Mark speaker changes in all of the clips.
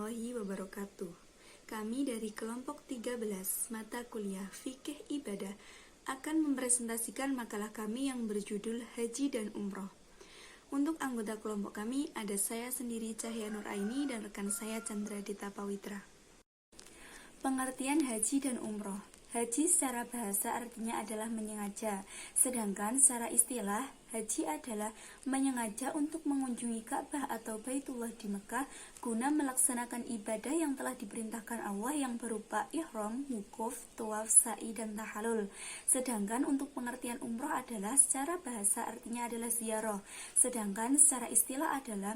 Speaker 1: warahmatullahi wabarakatuh. Kami dari kelompok 13 mata kuliah Fikih Ibadah akan mempresentasikan makalah kami yang berjudul Haji dan Umroh. Untuk anggota kelompok kami ada saya sendiri Cahya Nuraini dan rekan saya Chandra Dita Pawitra. Pengertian haji dan umroh. Haji secara bahasa artinya adalah menyengaja, sedangkan secara istilah, haji adalah menyengaja untuk mengunjungi Ka'bah atau Baitullah di Mekah guna melaksanakan ibadah yang telah diperintahkan Allah yang berupa ihram, wukuf, tawaf, sa'i, dan tahallul. Sedangkan untuk pengertian umroh adalah secara bahasa artinya adalah ziarah, sedangkan secara istilah adalah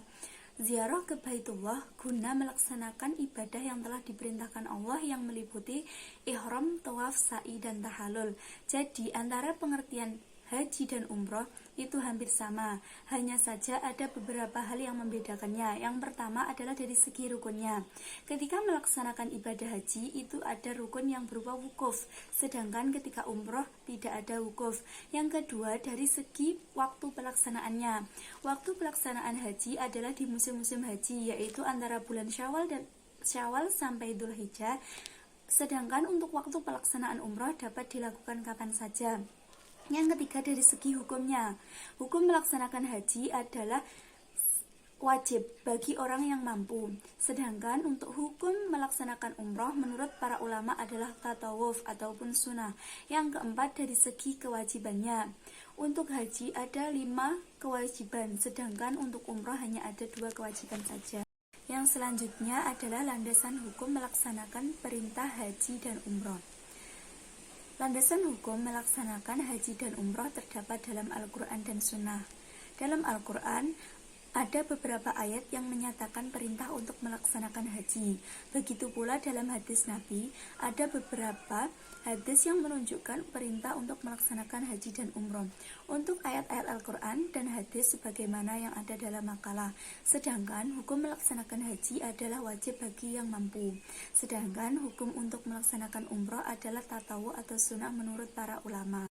Speaker 1: ziarah ke Baitullah guna melaksanakan ibadah yang telah diperintahkan Allah yang meliputi ihram, tawaf, sa'i, dan tahallul. Jadi antara pengertian haji dan umroh itu hampir sama, hanya saja ada beberapa hal yang membedakannya. Yang pertama adalah dari segi rukunnya. Ketika melaksanakan ibadah haji itu ada rukun yang berupa wukuf, sedangkan ketika umroh tidak ada wukuf. Yang kedua dari segi waktu pelaksanaannya. Waktu pelaksanaan haji adalah di musim-musim haji, yaitu antara bulan Syawal sampai Dzulhijjah. Sedangkan untuk waktu pelaksanaan umroh dapat dilakukan kapan saja. Yang ketiga dari segi hukumnya. Hukum melaksanakan haji adalah wajib bagi orang yang mampu. Sedangkan untuk hukum melaksanakan umroh menurut para ulama adalah tatawuf ataupun sunnah. Yang keempat dari segi kewajibannya. Untuk haji ada 5 kewajiban, sedangkan untuk umroh hanya ada 2 kewajiban saja. Yang selanjutnya adalah landasan hukum melaksanakan perintah haji dan umroh. Landasan hukum melaksanakan haji dan umroh terdapat dalam Al-Quran dan Sunnah. Dalam Al-Quran, ada beberapa ayat yang menyatakan perintah untuk melaksanakan haji. Begitu pula dalam hadis Nabi, ada beberapa hadis yang menunjukkan perintah untuk melaksanakan haji dan umroh. Untuk ayat-ayat Al-Quran dan hadis sebagaimana yang ada dalam makalah. Sedangkan hukum melaksanakan haji adalah wajib bagi yang mampu. Sedangkan hukum untuk melaksanakan umroh adalah tatawu atau sunnah menurut para ulama.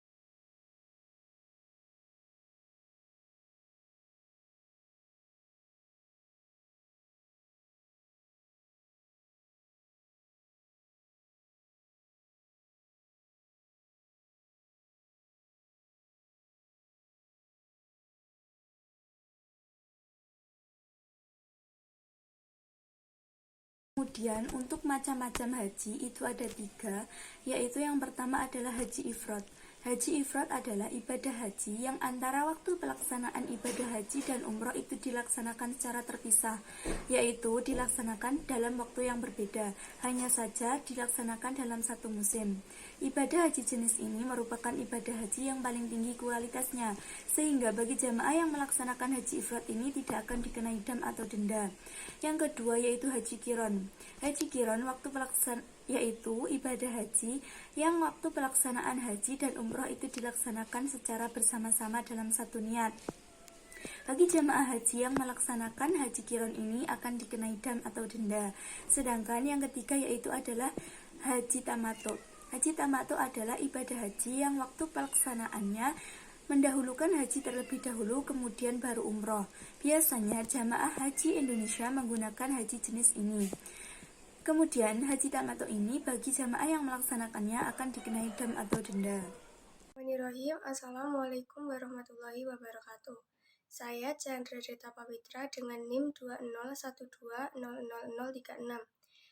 Speaker 1: Kemudian untuk macam-macam haji itu ada 3, yaitu yang pertama adalah haji ifrad. Haji ifrad adalah ibadah haji yang antara waktu pelaksanaan ibadah haji dan umroh itu dilaksanakan secara terpisah, yaitu dilaksanakan dalam waktu yang berbeda, hanya saja dilaksanakan dalam satu musim. Ibadah haji jenis ini merupakan ibadah haji yang paling tinggi kualitasnya, sehingga bagi jamaah yang melaksanakan haji ifrad ini tidak akan dikenai dam atau denda. Yang kedua yaitu haji qiron. Haji qiron yaitu ibadah haji yang waktu pelaksanaan haji dan umroh itu dilaksanakan secara bersama-sama dalam satu niat. Bagi jamaah haji yang melaksanakan haji qiron ini akan dikenai dam atau denda. Sedangkan yang ketiga yaitu adalah haji tamattu. Haji tamattu adalah ibadah haji yang waktu pelaksanaannya mendahulukan haji terlebih dahulu kemudian baru umroh. Biasanya jamaah haji Indonesia menggunakan haji jenis ini. Kemudian haji tamattu ini bagi jamaah yang melaksanakannya akan dikenai dam atau denda.
Speaker 2: Bismillahirrahmanirrahim. Assalamualaikum warahmatullahi wabarakatuh. Saya Chandra Dita Pawitra dengan NIM 201200036.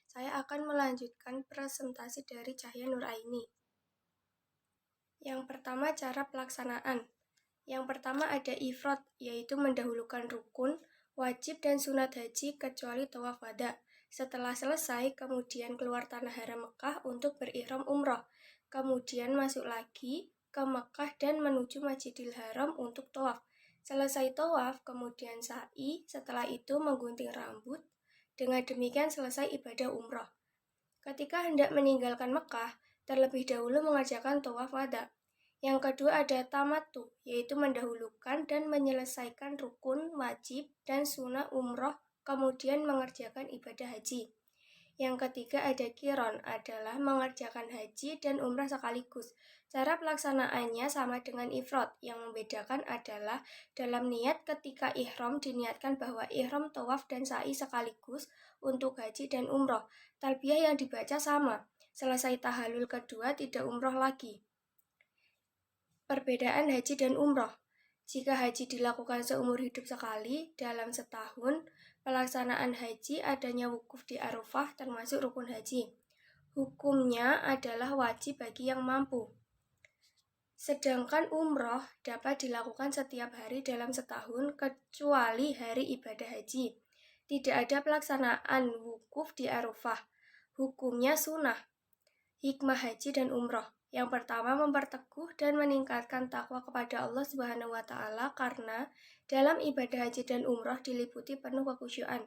Speaker 2: Saya akan melanjutkan presentasi dari Cahya Nuraini. Yang pertama, cara pelaksanaan. Yang pertama ada ifrad, yaitu mendahulukan rukun, wajib dan sunat haji kecuali tawaf wada. Setelah selesai, kemudian keluar tanah haram Mekah untuk berihram umroh. Kemudian masuk lagi ke Mekah dan menuju Masjidil Haram untuk tawaf. Selesai tawaf, kemudian sa'i, setelah itu menggunting rambut. Dengan demikian selesai ibadah umroh. Ketika hendak meninggalkan Mekah, terlebih dahulu mengerjakan tawaf wada. Yang kedua ada tamattu, yaitu mendahulukan dan menyelesaikan rukun, wajib, dan sunnah umroh, kemudian mengerjakan ibadah haji. Yang ketiga ada qiron, adalah mengerjakan haji dan umrah sekaligus. Cara pelaksanaannya sama dengan ifrad, yang membedakan adalah dalam niat ketika ihram diniatkan bahwa ihram tawaf dan sa'i sekaligus untuk haji dan umroh. Talbiyah yang dibaca sama. Selesai tahallul kedua tidak umroh lagi. Perbedaan haji dan umroh. Jika haji dilakukan seumur hidup sekali dalam setahun, pelaksanaan haji adanya wukuf di Arafah termasuk rukun haji. Hukumnya adalah wajib bagi yang mampu. Sedangkan umroh dapat dilakukan setiap hari dalam setahun kecuali hari ibadah haji. Tidak ada pelaksanaan wukuf di Arafah. Hukumnya sunnah. Hikmah haji dan umroh. Yang pertama, memperteguh dan meningkatkan takwa kepada Allah Subhanahu wa Ta'ala karena dalam ibadah haji dan umroh diliputi penuh kekhusyuan.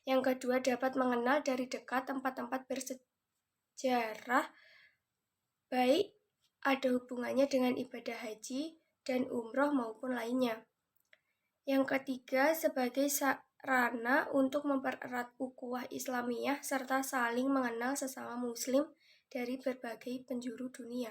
Speaker 2: Yang kedua, dapat mengenal dari dekat tempat-tempat bersejarah baik ada hubungannya dengan ibadah haji dan umroh maupun lainnya. Yang ketiga, sebagai sarana untuk mempererat ukhuwah Islamiyah serta saling mengenal sesama muslim dari berbagai penjuru dunia.